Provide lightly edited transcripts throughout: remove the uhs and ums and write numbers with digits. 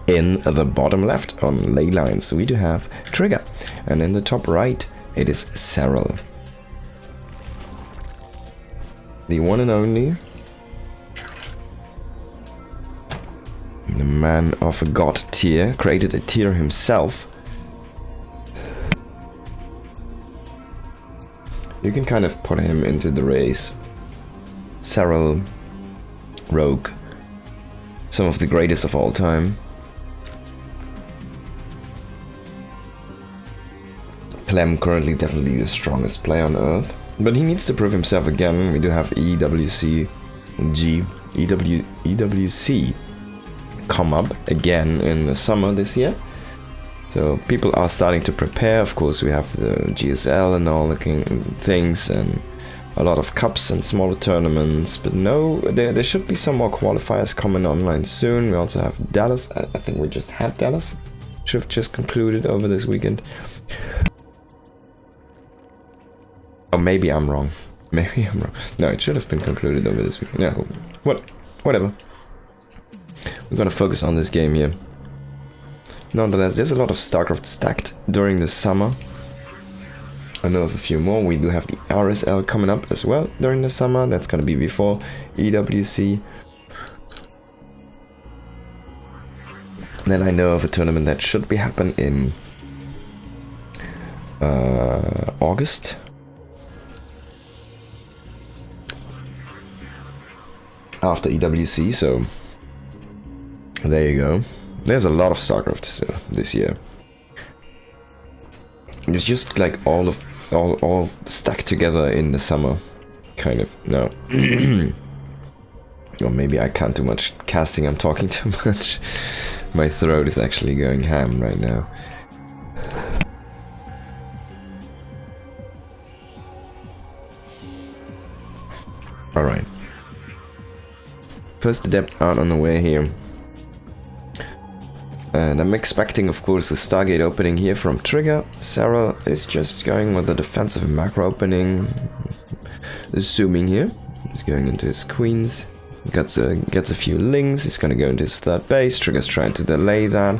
In the bottom left on ley lines we do have Trigger, and in the top right it is Serral. The one and only, the man of a god tier, created a tier himself. You can kind of put him into the race. Serral, Rogue, some of the greatest of all time. Clem currently definitely the strongest player on Earth, but he needs to prove himself again. We do have EWC come up again in the summer this year. So people are starting to prepare. Of course, we have the GSL and all the things, and a lot of cups and smaller tournaments. But no, there should be some more qualifiers coming online soon. We also have Dallas. I think we just had Dallas. Should have just concluded over this weekend. Oh, maybe I'm wrong. Maybe I'm wrong. No, it should have been concluded over this weekend. Yeah, whatever. We're gonna focus on this game here. Nonetheless, there's a lot of StarCraft stacked during the summer. I know of a few more. We do have the RSL coming up as well during the summer. That's gonna be before EWC. Then I know of a tournament that should be happening in August. After EWC, so there you go. There's a lot of StarCraft this year. It's just like all stacked together in the summer, kind of. No, or maybe I can't do much casting. I'm talking too much. My throat is actually going ham right now. All right. First adept out on the way here. And I'm expecting, of course, the Stargate opening here from Trigger. Serral is just going with the defensive macro opening. Assuming here. He's going into his queens. Gets a few lings. He's going to go into his third base. Trigger's trying to delay that.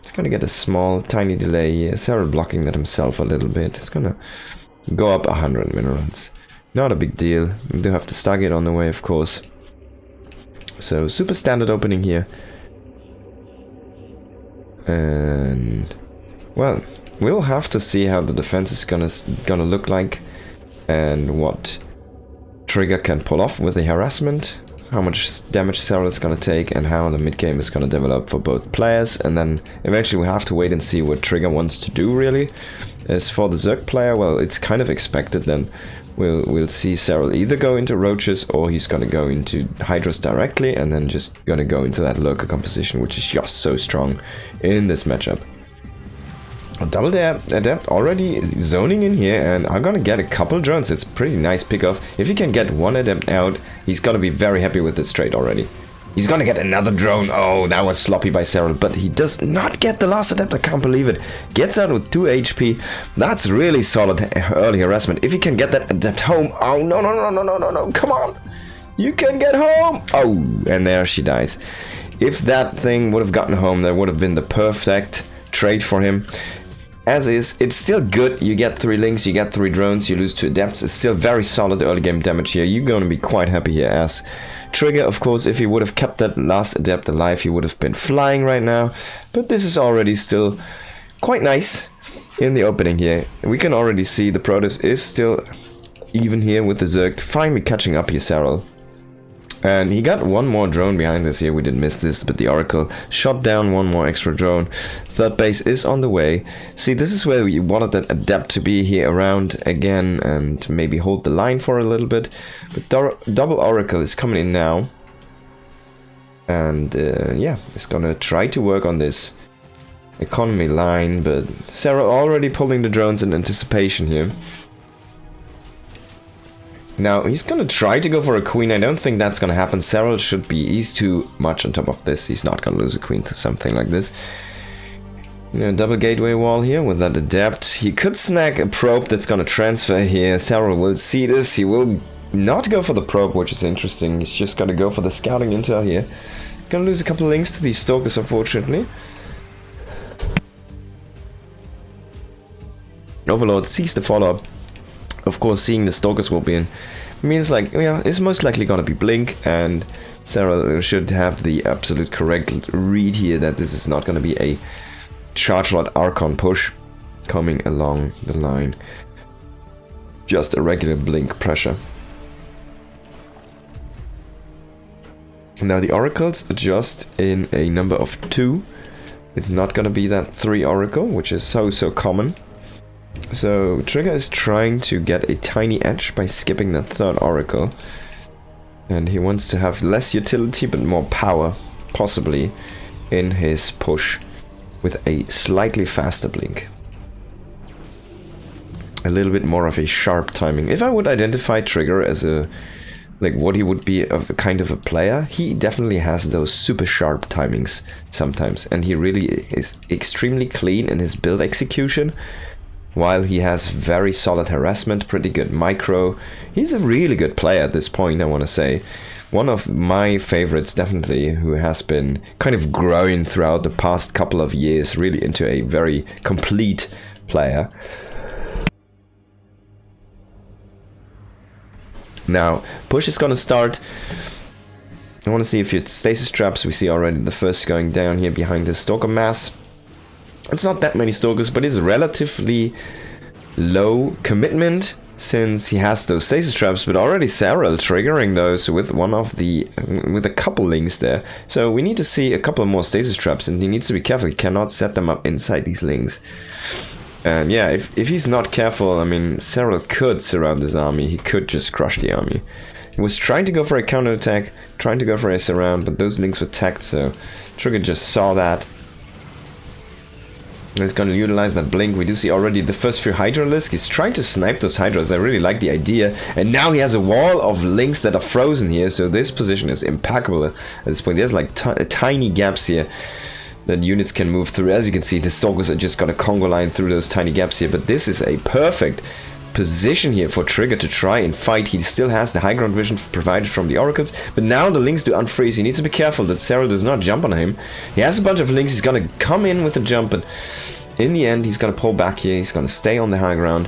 He's going to get a small, tiny delay here. Serral blocking that himself a little bit. He's going to go up 100 minerals. Not a big deal. We do have the Stargate on the way, of course. So, super standard opening here. And, well, we'll have to see how the defense is gonna look like, and what Trigger can pull off with the harassment, how much damage Serral is gonna take, and how the mid game is gonna develop for both players. And then eventually we have to wait and see what Trigger wants to do, really. As for the Zerg player, well, it's kind of expected then. We'll see Serral either go into roaches, or he's gonna go into hydras directly, and then just gonna go into that lurker composition, which is just so strong in this matchup. Double adept already zoning in here, and I'm gonna get a couple drones. It's a pretty nice pickoff. If he can get one adept out, he's gonna be very happy with this trade already. He's gonna get another drone. Oh, that was sloppy by Serral, but he does not get the last adept. I can't believe it. Gets out with 2 HP. That's really solid early harassment. If he can get that adept home. Oh, no. Come on. You can get home. Oh, and there she dies. If that thing would have gotten home, that would have been the perfect trade for him. As is, it's still good. You get 3 links, you get 3 drones, you lose 2 adepts. It's still very solid early game damage here. You're going to be quite happy here as Trigger. Of course, if he would have kept that last adept alive, he would have been flying right now. But this is already still quite nice in the opening here. We can already see the Protoss is still even here with the Zerg. Finally catching up here, Serral. And he got one more drone behind us here. We didn't miss this, but the Oracle shot down one more extra drone. Third base is on the way. See, this is where we wanted that adept to be here around again and maybe hold the line for a little bit. But double Oracle is coming in now. And yeah, it's gonna try to work on this economy line, but Serral already pulling the drones in anticipation here. Now, he's gonna try to go for a queen. I don't think that's gonna happen. Serral should be... He's too much on top of this. He's not gonna lose a queen to something like this. You know, double gateway wall here with that adept. He could snag a probe that's gonna transfer here. Serral will see this. He will not go for the probe, which is interesting. He's just gonna go for the scouting intel here. Gonna lose a couple of links to these stalkers, unfortunately. Overlord sees the follow-up. Of course, seeing the stalkers will be in means like, yeah, it's most likely gonna be Blink, and Serral should have the absolute correct read here that this is not gonna be a Charge Lot Archon push coming along the line. Just a regular Blink pressure. Now the oracles are just in a number of 2. It's not gonna be that 3 oracle, which is so common. So Trigger is trying to get a tiny edge by skipping that 3rd oracle. And he wants to have less utility but more power, possibly, in his push with a slightly faster Blink. A little bit more of a sharp timing. If I would identify Trigger as a, like what he would be of a kind of a player, he definitely has those super sharp timings sometimes. And he really is extremely clean in his build execution. While he has very solid harassment, pretty good micro. He's a really good player at this point, I want to say. One of my favorites, definitely, who has been kind of growing throughout the past couple of years, really into a very complete player. Now, push is gonna start. I want to see if it's stasis traps. We see already the first going down here behind the stalker mass. It's not that many stalkers, but it's relatively low commitment since he has those stasis traps, but already Serral triggering those with with a couple links there. So we need to see a couple more stasis traps, and he needs to be careful. He cannot set them up inside these links. And yeah, if he's not careful, I mean, Serral could surround his army. He could just crush the army. He was trying to go for a counterattack, trying to go for a surround, but those links were tagged, so Trigger just saw that. He's going to utilize that Blink. We do see already the first few Hydralisks. He's trying to snipe those Hydras. I really like the idea. And now he has a wall of links that are frozen here. So this position is impeccable at this point. There's like tiny gaps here that units can move through. As you can see, the Stalkers are just going to Congo line through those tiny gaps here. But this is a perfect position here for Trigger to try and fight. He still has the high ground vision provided from the Oracles, but now the links do unfreeze. He needs to be careful that Serral does not jump on him. He has a bunch of links. He's gonna come in with a jump, but in the end he's gonna pull back here. He's gonna stay on the high ground.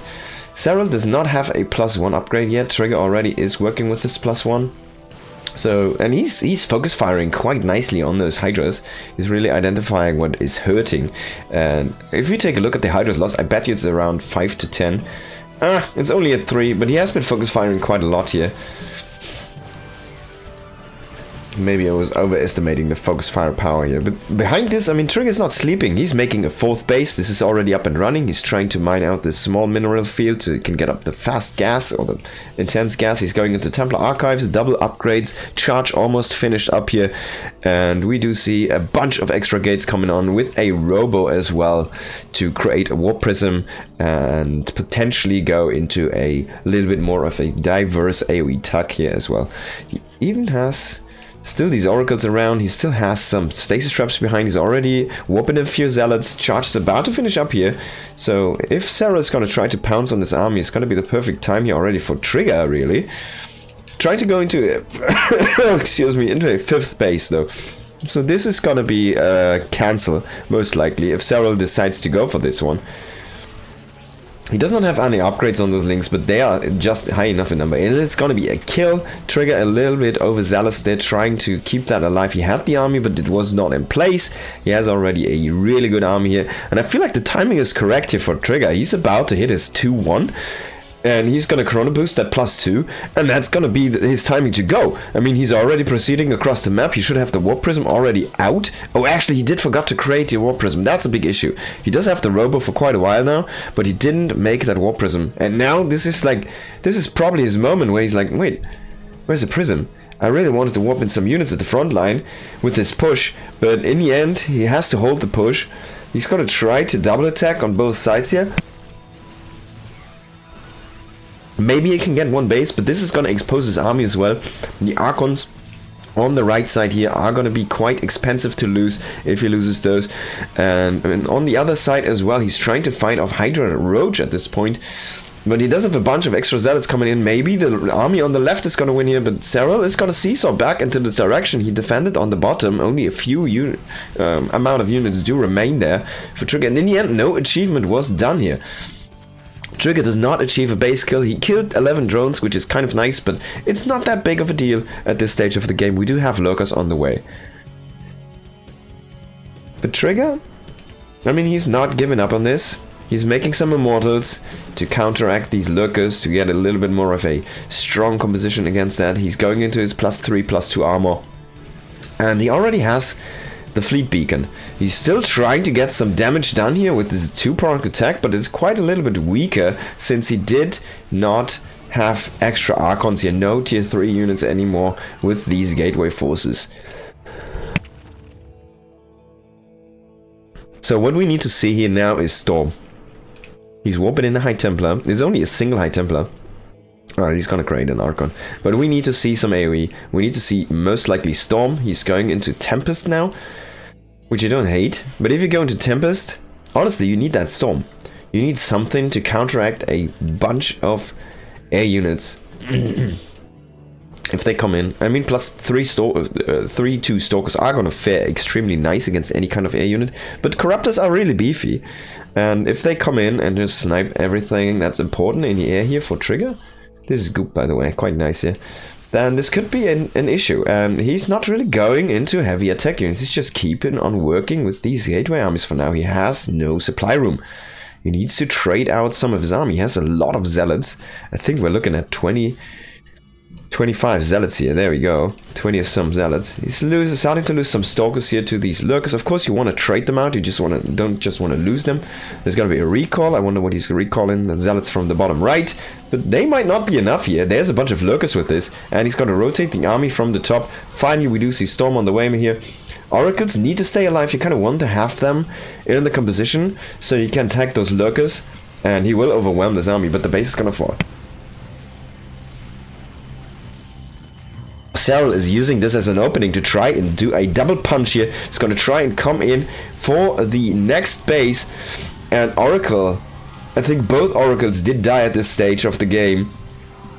Serral does not have a +1 upgrade yet. Trigger already is working with this +1. So, and he's focus firing quite nicely on those Hydras. He's really identifying what is hurting. And if we take a look at the Hydra's loss, I bet you it's around 5 to 10. It's only at 3, but he has been focus firing quite a lot here. Maybe I was overestimating the focus fire power here. But behind this, I mean, Trigger's not sleeping. He's making a 4th base. This is already up and running. He's trying to mine out this small mineral field so he can get up the fast gas or the intense gas. He's going into Templar Archives, double upgrades, charge almost finished up here. And we do see a bunch of extra gates coming on with a Robo as well to create a Warp Prism and potentially go into a little bit more of a diverse AoE tuck here as well. He even has still these Oracles around. He still has some stasis traps behind. He's already warping a few Zealots. Charge is about to finish up here. So if Serral is going to try to pounce on this army, it's going to be the perfect time here already for Trigger, really. Trying to go into excuse me, into a 5th base though. So this is going to be cancel most likely if Serral decides to go for this one. He does not have any upgrades on those links, but they are just high enough in number. And it's gonna be a kill. Trigger a little bit overzealous there, trying to keep that alive. He had the army, but it was not in place. He has already a really good army here. And I feel like the timing is correct here for Trigger. He's about to hit his 2-1. And he's gonna Chrono Boost that +2, and that's gonna be his timing to go. I mean, he's already proceeding across the map. He should have the Warp Prism already out. Oh, actually, he did forgot to create the Warp Prism. That's a big issue. He does have the Robo for quite a while now, but he didn't make that Warp Prism. And now this is probably his moment where he's like, wait, where's the Prism? I really wanted to warp in some units at the front line with this push, but in the end, he has to hold the push. He's gonna try to double attack on both sides here. Maybe he can get 1 base, but this is going to expose his army as well. The Archons on the right side here are going to be quite expensive to lose if he loses those. And on the other side as well, he's trying to fight off Hydra Roach at this point. But he does have a bunch of extra zealots coming in. Maybe the army on the left is going to win here, but Serral is going to seesaw back into this direction. He defended on the bottom. Only a few amount of units do remain there for Trigger. And in the end, no achievement was done here. Trigger does not achieve a base kill. He killed 11 drones, which is kind of nice, but it's not that big of a deal at this stage of the game. We do have lurkers on the way. But Trigger, I mean, he's not giving up on this. He's making some immortals to counteract these lurkers, to get a little bit more of a strong composition against that. He's going into his +3, +2 armor. And he already has the fleet beacon. He's still trying to get some damage done here with this 2-pronged attack, but it's quite a little bit weaker since he did not have extra Archons here. No tier 3 units anymore with these gateway forces. So what we need to see here now is Storm. He's warping in a High Templar. There's only a single High Templar. Alright, he's gonna create an Archon. But we need to see some AoE. We need to see most likely Storm. He's going into Tempest now, which I don't hate. But if you go into Tempest, honestly, you need that Storm. You need something to counteract a bunch of air units. If they come in, I mean, +3/2 Stalkers are gonna fare extremely nice against any kind of air unit, but Corruptors are really beefy. And if they come in and just snipe everything that's important in the air here for Trigger, this is good, by the way, quite nice here, then this could be an issue. And he's not really going into heavy attack units, he's just keeping on working with these gateway armies for now. He has no supply room. He needs to trade out some of his army. He has a lot of zealots. I think we're looking at 25 zealots here. There we go. 20 of some zealots. He's starting to lose some stalkers here to these lurkers. Of course, you want to trade them out. You just don't just want to lose them. There's going to be a recall. I wonder what he's recalling. The zealots from the bottom right. But they might not be enough here. There's a bunch of lurkers with this. And he's going to rotate the army from the top. Finally, we do see Storm on the way here. Oracles need to stay alive. You kind of want to have them in the composition so you can attack those lurkers. And he will overwhelm this army. But the base is going to fall. Serral is using this as an opening to try and do a double punch here. He's going to try and come in for the next base. And Oracle, I think both Oracles did die at this stage of the game.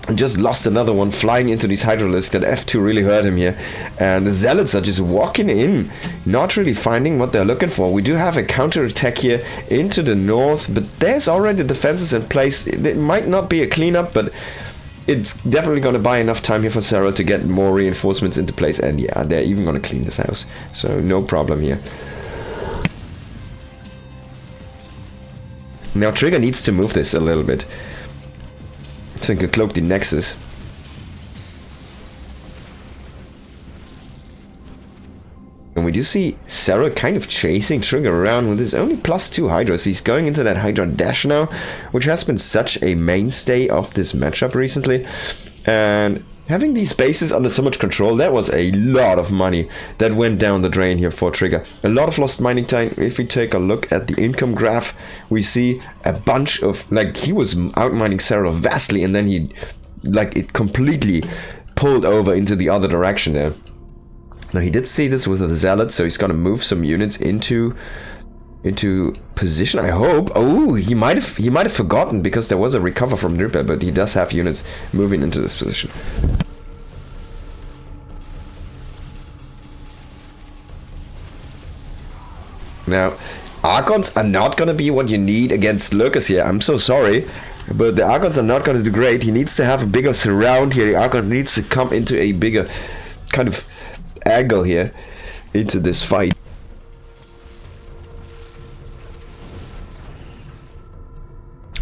And just lost another one flying into these Hydralisks. That F2 really hurt him here. And the Zealots are just walking in, not really finding what they're looking for. We do have a counter-attack here into the north, but there's already defenses in place. It might not be a cleanup, but it's definitely going to buy enough time here for Serral to get more reinforcements into place. And yeah, they're even going to clean this house. So no problem here. Now Trigger needs to move this a little bit, so he can cloak the Nexus. And we do see Serral kind of chasing Trigger around with his only +2 Hydras. He's going into that Hydra dash now, which has been such a mainstay of this matchup recently. And having these bases under so much control, that was a lot of money that went down the drain here for Trigger. A lot of lost mining time. If we take a look at the income graph, we see a bunch of, like, he was outmining Serral vastly, and then he, like, it completely pulled over into the other direction there. Now he did see this with the Zealot, so he's gonna move some units into position, I hope. Oh, he might have forgotten because there was a recover from Ripper, but he does have units moving into this position. Now, Archons are not gonna be what you need against Lurkers here. I'm so sorry, but the Archons are not gonna do great. He needs to have a bigger surround here. The Archon needs to come into a bigger kind of angle here into this fight.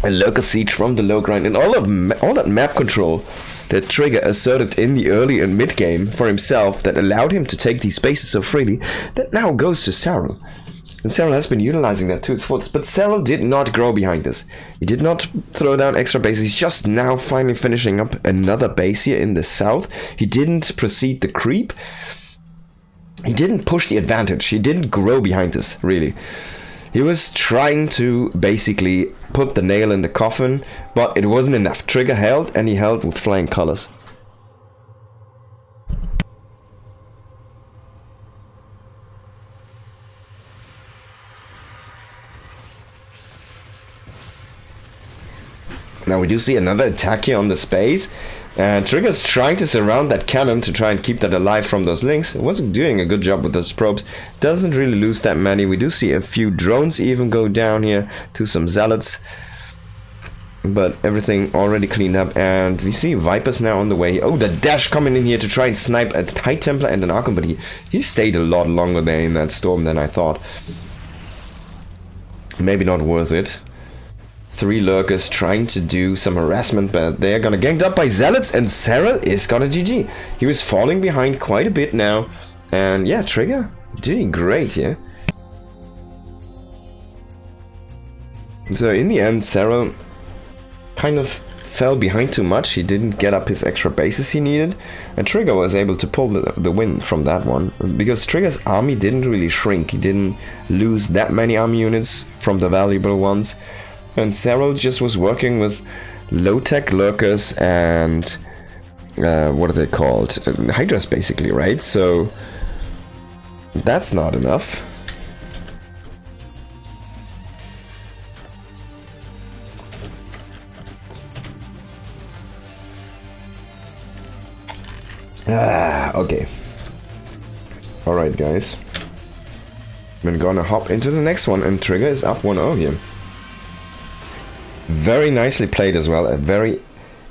A Lurker siege from the low ground, and all that map control that Trigger asserted in the early and mid game for himself, that allowed him to take these spaces so freely, that now goes to Serral. And Serral has been utilizing that to its fullest, but Serral did not grow behind this. He did not throw down extra bases. He's just now finally finishing up another base here in the south. He didn't proceed the creep. He didn't push the advantage. He didn't grow behind this, really. He was trying to basically put the nail in the coffin, but it wasn't enough. Trigger held, and he held with flying colors. Now we do see another attack here on the space. And Trigger's trying to surround that cannon to try and keep that alive from those links. It wasn't doing a good job with those probes. Doesn't really lose that many. We do see a few drones even go down here to some zealots. But everything already cleaned up. And we see Vipers now on the way. Oh, the Dash coming in here to try and snipe a High Templar and an Archon. But he stayed a lot longer there in that storm than I thought. Maybe not worth it. 3 lurkers trying to do some harassment, but they're gonna ganged up by zealots, and Serral is gonna GG. He was falling behind quite a bit now, and yeah, Trigger doing great here. So in the end, Serral kind of fell behind too much. He didn't get up his extra bases he needed, and Trigger was able to pull the win from that one, because Trigger's army didn't really shrink. He didn't lose that many army units from the valuable ones. And Serral just was working with low-tech lurkers and what are they called? Hydras, basically, right? So that's not enough. Okay. Alright, guys. I'm gonna hop into the next one, and Trigger is up 1-0 here. Very nicely played as well. A very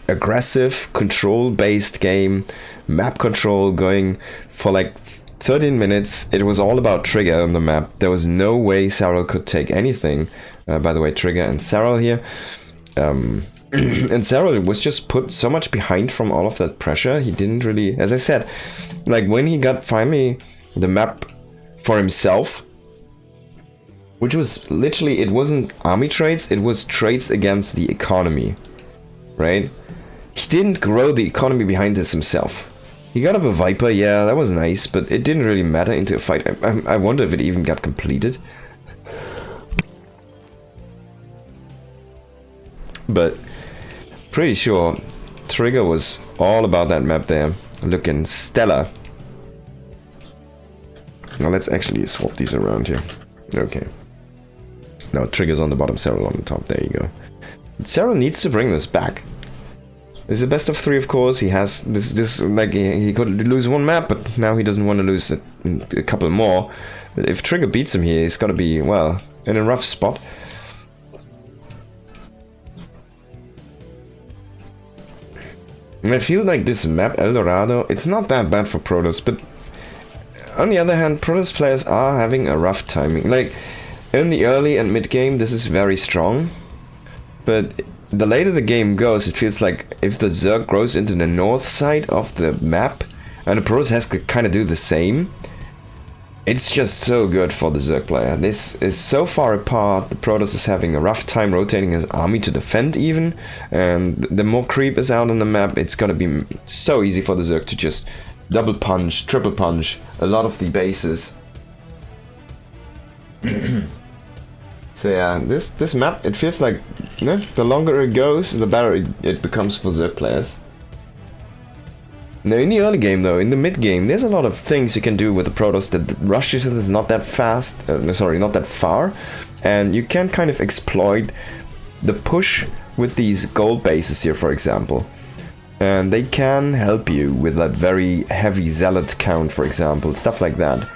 aggressive, control-based game. Map control going for like 13 minutes. It was all about Trigger on the map. There was no way Serral could take anything. By the way, Trigger and Serral here. And Serral was just put so much behind from all of that pressure. He didn't really, as I said, like when he got finally the map for himself, which was literally, it wasn't army trades, it was trades against the economy, right? He didn't grow the economy behind this himself. He got up a Viper, yeah, that was nice, but it didn't really matter into a fight. I wonder if it even got completed. But pretty sure Trigger was all about that map there, looking stellar. Now let's actually swap these around here. Okay. Now Trigger's on the bottom, Serral on the top. There you go. Serral needs to bring this back. It's a best of 3, of course. He has this like he could lose 1 map, but now he doesn't want to lose a couple more. But if Trigger beats him here, he's got to be, well, in a rough spot. And I feel like this map, El Dorado, it's not that bad for Protoss, but on the other hand, Protoss players are having a rough timing. Like, in the early and mid game, this is very strong, but the later the game goes, it feels like if the Zerg grows into the north side of the map, and the Protoss has to kind of do the same, it's just so good for the Zerg player. This is so far apart, the Protoss is having a rough time rotating his army to defend even, and the more creep is out on the map, it's gonna be so easy for the Zerg to just double punch, triple punch a lot of the bases. So yeah, this map, it feels like, you know, the longer it goes, the better it becomes for Zerg players. Now in the early game though, in the mid game, there's a lot of things you can do with the Protoss. The rush distance is not that fast, sorry, not that far, and you can kind of exploit the push with these gold bases here, for example. And they can help you with that very heavy zealot count, for example, stuff like that.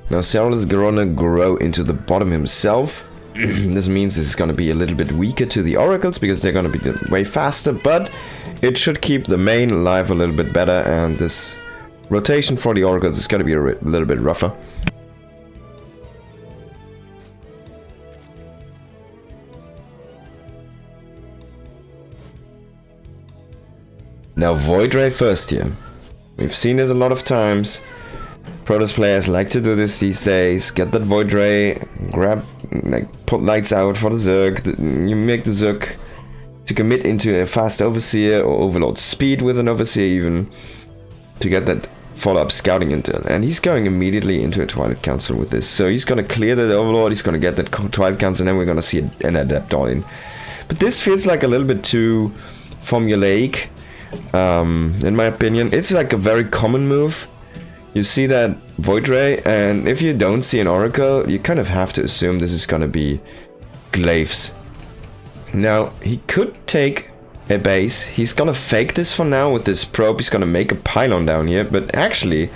Now Serral is gonna grow into the bottom himself. This means this is gonna be a little bit weaker to the oracles because they're gonna be way faster, but it should keep the main alive a little bit better, and this rotation for the oracles is gonna be a little bit rougher. Now Void Ray first here. We've seen this a lot of times. Protoss players like to do this these days. Get that Void Ray, grab, like, put lights out for the Zerg. You make the Zerg to commit into a fast Overseer or Overlord speed with an Overseer even, to get that follow-up scouting intel, and he's going immediately into a Twilight Council with this. So he's gonna clear the Overlord, he's gonna get that Twilight Council, and then we're gonna see an Adept all in. But this feels like a little bit too formulaic, in my opinion. It's like a very common move. You see that Void Ray, and if you don't see an Oracle, you kind of have to assume this is gonna be Glaives. Now, he could take a base. He's gonna fake this for now with this probe. He's gonna make a pylon down here, but actually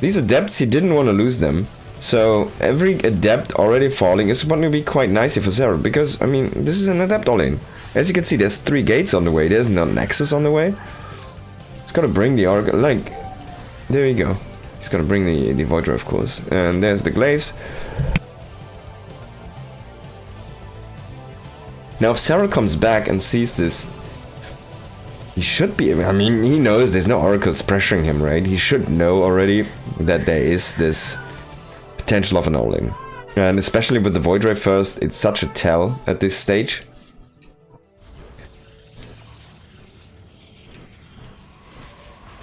these adepts, he didn't want to lose them, so every adept already falling is going to be quite nice for Serral, because I mean this is an adept all-in. As you can see, there's 3 gates on the way, there's no nexus on the way. He's gonna bring the Oracle, like, there you go. He's gonna bring the Void Ray, of course, and there's the Glaives. Now if Serral comes back and sees this, he should be, I mean, he knows there's no oracles pressuring him, right? He should know already that there is this potential of an all-in. And especially with the Void Ray first, it's such a tell at this stage.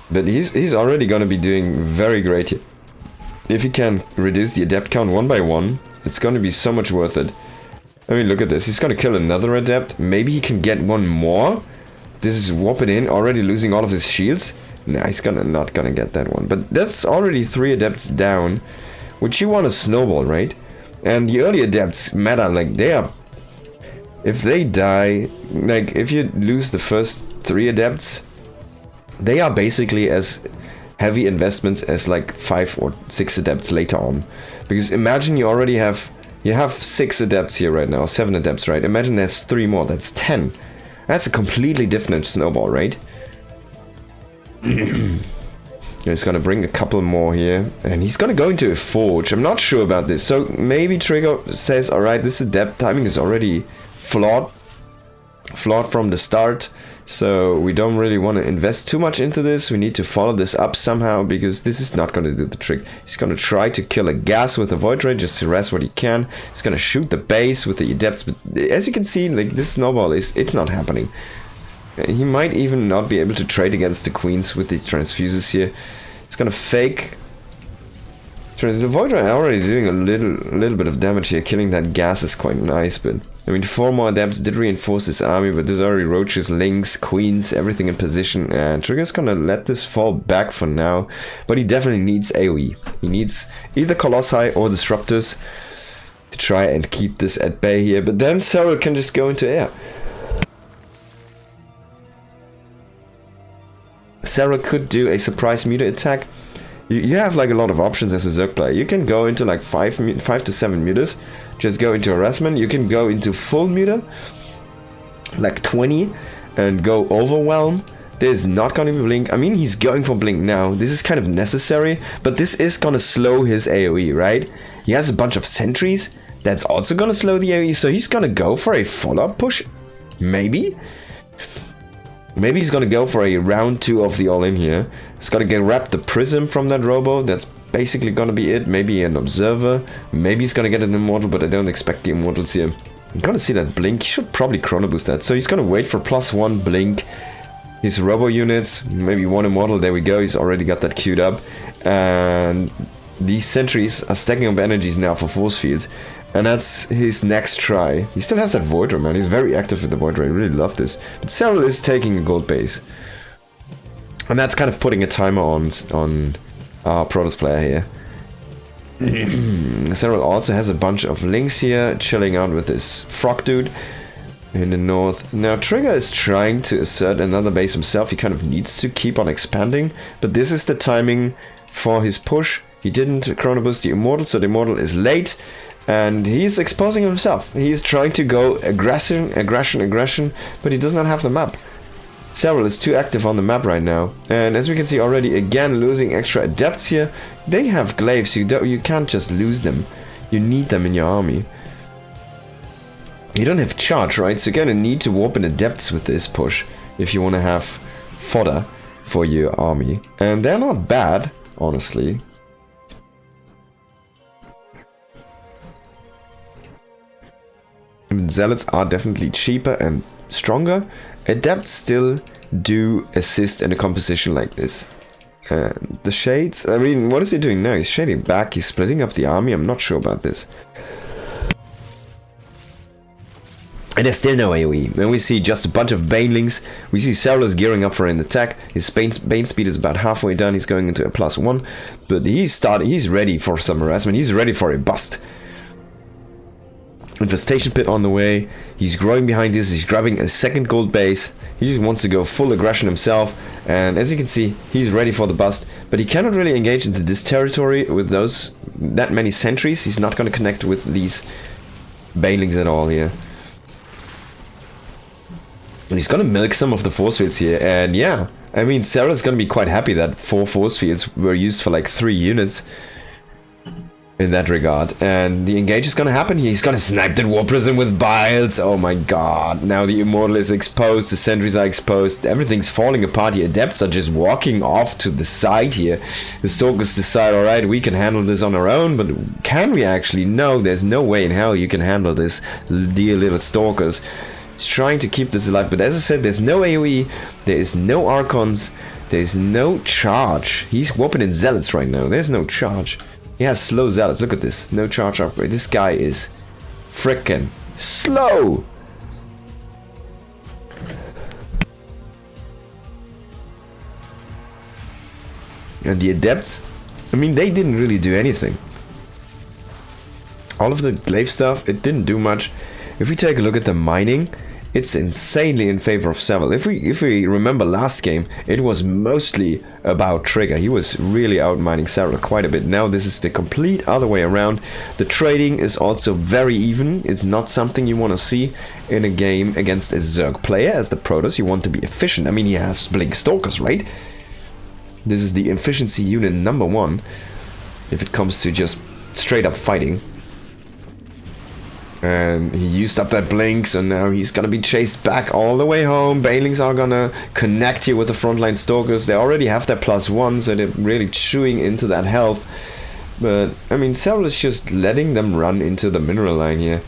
But he's already gonna be doing very great here. If he can reduce the adept count 1 by 1, it's gonna be so much worth it. I mean, look at this, he's gonna kill another adept, maybe he can get one more. This is warping in, already losing all of his shields. Nah, he's not gonna get that one. But that's already 3 adepts down, which you want to snowball, right? And the early adepts matter, like they are... If they die, like if you lose the first 3 adepts, they are basically as heavy investments as like 5 or 6 adepts later on. Because imagine you already have... You have 6 adepts here right now, 7 adepts, right? Imagine there's 3 more, that's 10. That's a completely different snowball, right? He's gonna bring a couple more here, and he's gonna go into a forge. I'm not sure about this, so maybe Trigger says, alright, this adept timing is already flawed from the start, so we don't really want to invest too much into this. We need to follow this up somehow, because this is not gonna do the trick. He's gonna try to kill a gas with a Void Ray, just harass what he can. He's gonna shoot the base with the adepts, but as you can see, like this snowball it's not happening. He might even not be able to trade against the queens with these transfuses here. He's gonna fake. The Void Ray already doing a little bit of damage here. Killing that gas is quite nice, but I mean 4 more adepts did reinforce his army, but there's already roaches, links, queens, everything in position, and Trigger's gonna let this fall back for now. But he definitely needs AoE. He needs either Colossi or Disruptors to try and keep this at bay here, but then Serral can just go into air. Serral could do a surprise meter attack. You have like a lot of options as a Zerg player. You can go into like 5 to 7 meters, just go into harassment. You can go into full meter, like 20, and go overwhelm. There's not gonna be blink. I mean, he's going for blink now. This is kind of necessary, but this is gonna slow his AoE, right? He has a bunch of sentries. That's also gonna slow the AoE, so he's gonna go for a follow-up push, maybe. Maybe he's gonna go for a round 2 of the all-in here. He's gonna grab the prism from that robo. That's basically gonna be it. Maybe an observer. Maybe he's gonna get an immortal, but I don't expect the immortals here. I'm gonna see that blink. He should probably chrono boost that. So he's gonna wait for +1 blink. His robo units, maybe 1 immortal. There we go. He's already got that queued up. And these sentries are stacking up energies now for force fields. And that's his next try. He still has that Void Ray, man. He's very active with the Void Ray. I really love this. But Serral is taking a gold base. And that's kind of putting a timer on our Protoss player here. Serral also has a bunch of links here, chilling out with this frog dude in the north. Now Trigger is trying to assert another base himself. He kind of needs to keep on expanding. But this is the timing for his push. He didn't chrono boost the immortal, so the immortal is late. And he's exposing himself. He's trying to go aggression, but he does not have the map. Serral is too active on the map right now. And as we can see already, again, losing extra adepts here. They have glaives, you can't just lose them. You need them in your army. You don't have charge, right? So you're gonna need to warp in adepts with this push if you want to have fodder for your army. And they're not bad, honestly. Zealots are definitely cheaper and stronger. Adepts still do assist in a composition like this. The shades, I mean, what is he doing now? He's shading back, he's splitting up the army, I'm not sure about this. And there's still no AoE. Then we see just a bunch of banelings. We see Serral is gearing up for an attack. His bane speed is about halfway done. He's going into a +1. But he's ready for some harassment. He's ready for a bust. Infestation pit on the way. He's growing behind this. He's grabbing a second gold base. He just wants to go full aggression himself. And as you can see, he's ready for the bust. But he cannot really engage into this territory with that many sentries. He's not going to connect with these banelings at all here. And he's gonna milk some of the force fields here, and yeah, I mean, Serral's gonna be quite happy that 4 force fields were used for like 3 units in that regard. And the engage is gonna happen here. He's gonna snipe that war prison with biles. Oh my god, now the immortal is exposed, the sentries are exposed, everything's falling apart. The adepts are just walking off to the side here. The stalkers decide, alright, we can handle this on our own, but can we actually? No, there's no way in hell you can handle this, dear little stalkers. He's trying to keep this alive, but as I said, there's no AoE, there is no Archons, there's no charge. He's whopping in Zealots right now, there's no charge. He has slow Zealots, look at this, no charge upgrade. This guy is frickin' slow! And the Adepts, I mean, they didn't really do anything. All of the glaive stuff, it didn't do much. If we take a look at the mining, it's insanely in favor of Serral. If we remember last game, it was mostly about Trigger. He was really out mining Serral quite a bit. Now this is the complete other way around. The trading is also very even. It's not something you want to see in a game against a Zerg player. As the Protoss, you want to be efficient. I mean, he has Blink Stalkers, right? This is the efficiency unit #1 if it comes to just straight up fighting. And he used up that blink, so now he's gonna be chased back all the way home. Banelings are gonna connect here with the frontline stalkers. They already have their +1, so they're really chewing into that health. But, I mean, Serral is just letting them run into the mineral line here.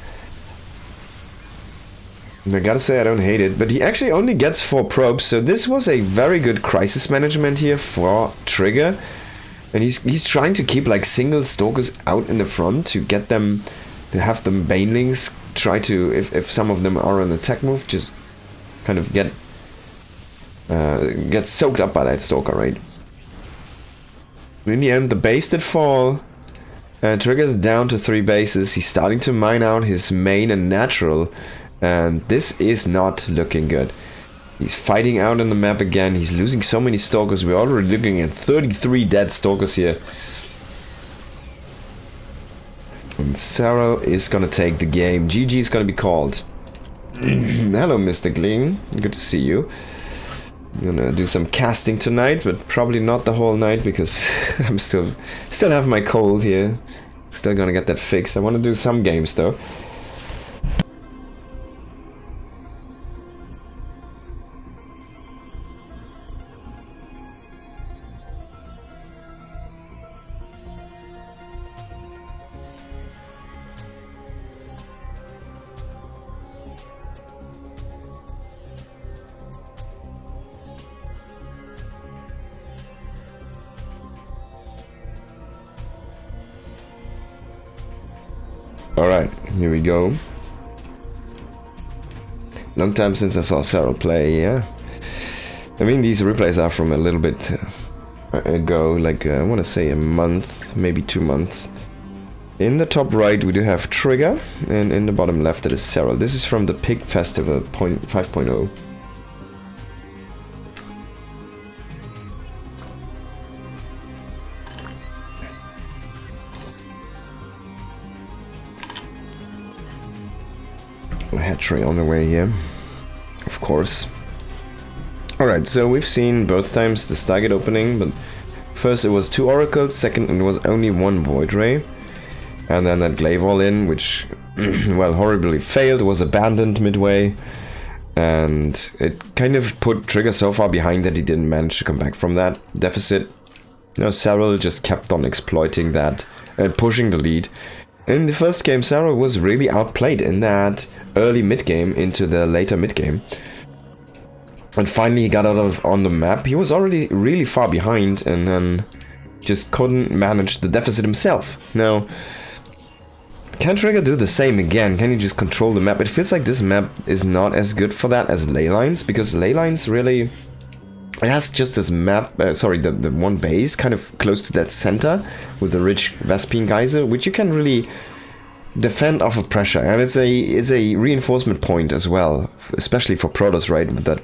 And I gotta say, I don't hate it, but he actually only gets 4 probes, so this was a very good crisis management here for Trigger. And he's trying to keep like single stalkers out in the front to get them, to have them banelings try to, if some of them are on attack move, just kind of get soaked up by that stalker, right? In the end, the base did fall. Trigger's down to 3 bases. He's starting to mine out his main and natural, and this is not looking good. He's fighting out on the map again. He's losing so many stalkers. We're already looking at 33 dead stalkers here. And Serral is gonna take the game. GG is gonna be called. Hello, Mr. Gling. Good to see you. I'm gonna do some casting tonight, but probably not the whole night because I'm still have my cold here. Still gonna get that fixed. I want to do some games though. Alright, here we go. Long time since I saw Serral play, yeah. I mean, these replays are from a little bit ago, like I want to say a month, maybe 2 months. In the top right we do have Trigger, and in the bottom left it is Serral. This is from the Pig Festival 5.0. Head tray on the way here, of course. Alright, so we've seen both times the Stargate opening, but first it was 2 oracles, second it was only 1 void ray, and then that glaive all in, which well, horribly failed, was abandoned midway, and it kind of put Trigger so far behind that he didn't manage to come back from that deficit. No, Serral just kept on exploiting that and pushing the lead. In the first game, Serral was really outplayed in that early mid-game into the later mid-game. And finally he got out of on the map. He was already really far behind and then just couldn't manage the deficit himself. Now, can Trigger do the same again? Can he just control the map? It feels like this map is not as good for that as ley lines, because ley lines really... It has just this map, the one base kind of close to that center with the rich Vespine geyser, which you can really defend off of pressure. And it's a reinforcement point as well, especially for Protoss, right? With that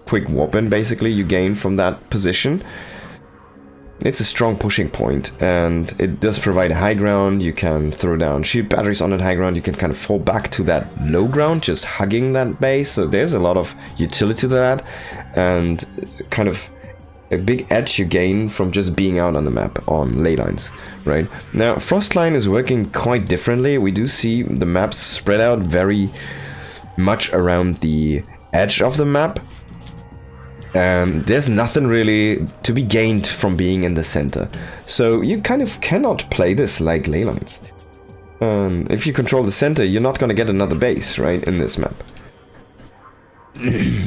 quick warp-in basically you gain from that position. It's a strong pushing point, and it does provide a high ground. You can throw down shield batteries on that high ground. You can kind of fall back to that low ground, just hugging that base. So there's a lot of utility to that, and kind of a big edge you gain from just being out on the map on ley lines, right? Now, Frostline is working quite differently. We do see the maps spread out very much around the edge of the map. There's nothing really to be gained from being in the center. So you kind of cannot play this like ley lines. If you control the center, you're not going to get another base, right, in this map.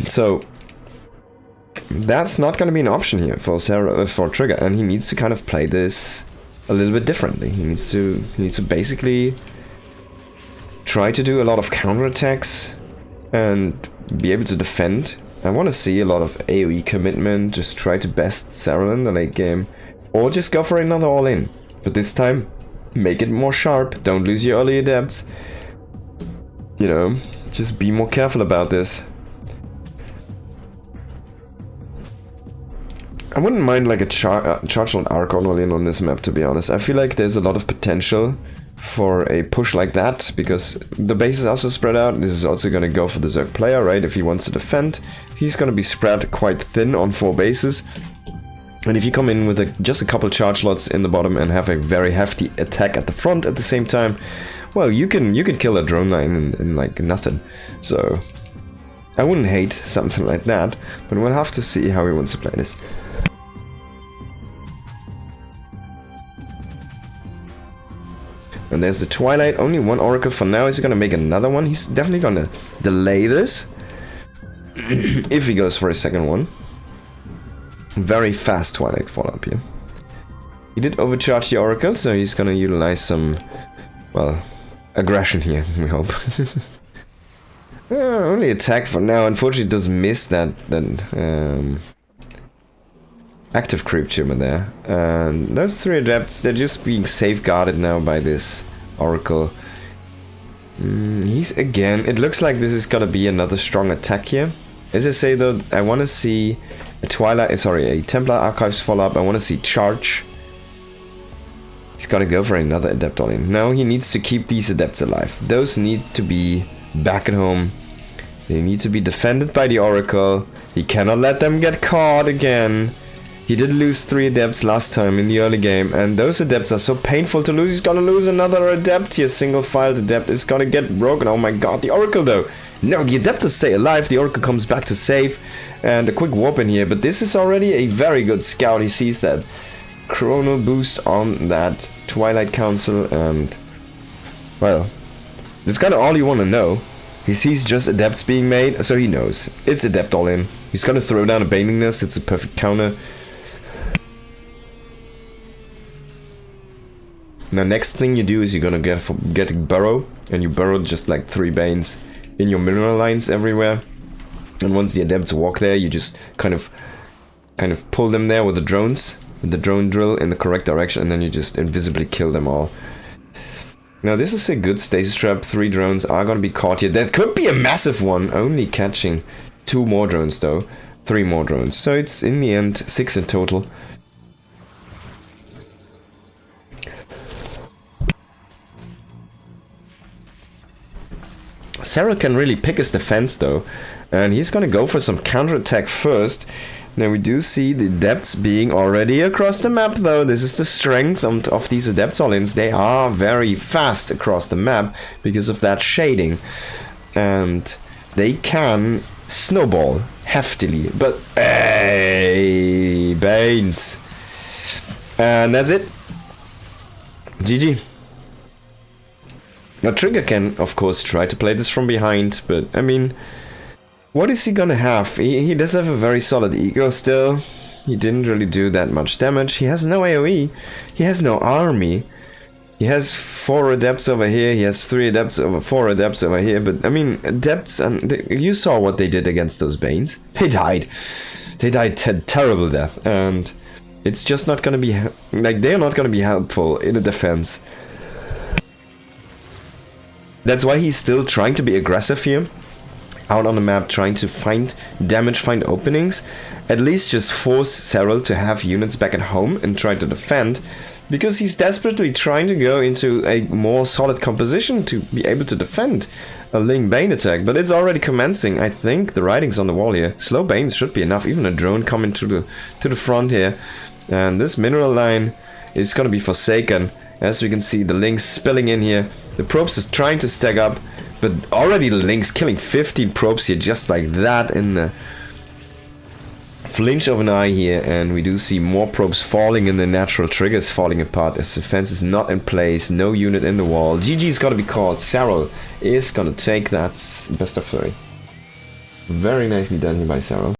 So that's not going to be an option here for for Trigger, and he needs to kind of play this a little bit differently. He needs to basically try to do a lot of counterattacks and be able to defend. I want to see a lot of AoE commitment, just try to best Serral in the late game, or just go for another all-in. But this time, make it more sharp, don't lose your early adepts. You know, just be more careful about this. I wouldn't mind like a charge on Archon all-in on this map, to be honest. I feel like there's a lot of potential for a push like that, because the base is also spread out. This is also going to go for the Zerg player, right? If he wants to defend, he's going to be spread quite thin on 4 bases. And if you come in with just a couple charge slots in the bottom and have a very hefty attack at the front at the same time, well, you can kill a drone line in like nothing. So I wouldn't hate something like that, but we'll have to see how he wants to play this. And there's the Twilight, only one Oracle for now. Is he gonna make another one? He's definitely gonna delay this. If he goes for a second one. Very fast Twilight follow-up here. He did overcharge the Oracle, so he's gonna utilize some, well, aggression here, we hope. Only attack for now. Unfortunately, it does miss that active creep tumor there. And those 3 adepts, they're just being safeguarded now by this Oracle. He's again, it looks like this is gonna be another strong attack here. As I say though, I want to see a a Templar Archives follow-up. I want to see charge. He's gotta go for another adept all-in. Now he needs to keep these adepts alive. Those need to be back at home. They need to be defended by the Oracle. He cannot let them get caught again. He did lose 3 adepts last time in the early game, and those adepts are so painful to lose. He's gonna lose another adept here. Single-filed adept is gonna get broken. Oh my god, the Oracle though. No, the adept will stay alive. The Oracle comes back to save, and a quick warp in here. But this is already a very good scout. He sees that chrono boost on that Twilight Council, and well, that's kind of all you want to know. He sees just adepts being made, so he knows it's adept all in. He's gonna throw down a Baning Nest. It's a perfect counter. Now, next thing you do is you're gonna get a burrow, and you burrow just like 3 Banes in your mineral lines everywhere. And once the adepts walk there, you just kind of pull them there with the drones, with the drone drill in the correct direction, and then you just invisibly kill them all. Now, this is a good stasis trap. 3 drones are gonna be caught here. That could be a massive one, only catching 2 more drones though, 3 more drones. So it's in the end 6 in total. Serral can really pick his defense though, and he's gonna go for some counterattack first. Now we do see the adepts being already across the map though. This is the strength of these adepts all-ins. They are very fast across the map because of that shading, and they can snowball heftily. But hey, Banes, and that's it. GG. Now Trigger can, of course, try to play this from behind, but I mean, What is he gonna have? He does have a very solid ego still. He didn't really do that much damage. He has no AoE. He has no army. He has 4 adepts over here. He has 3 adepts over 4 adepts over here. But I mean, adepts, and you saw what they did against those Banes. They died. They died terrible death, and it's just not gonna be like they're not gonna be helpful in a defense. That's why he's still trying to be aggressive here. Out on the map, trying to find damage, find openings, at least just force Serral to have units back at home and try to defend, because he's desperately trying to go into a more solid composition to be able to defend a Ling Bane attack, but it's already commencing. I think the writing's on the wall here. Slow Banes should be enough, even a drone coming to the front here, and this mineral line is gonna be forsaken. As we can see, the Lings spilling in here. The probes is trying to stack up, but already the Lings killing 15 probes here just like that in the flinch of an eye here, and we do see more probes falling and the natural triggers falling apart as the fence is not in place, no unit in the wall. GG's gotta be called. Serral is gonna take that best of 3. Very nicely done here by Serral.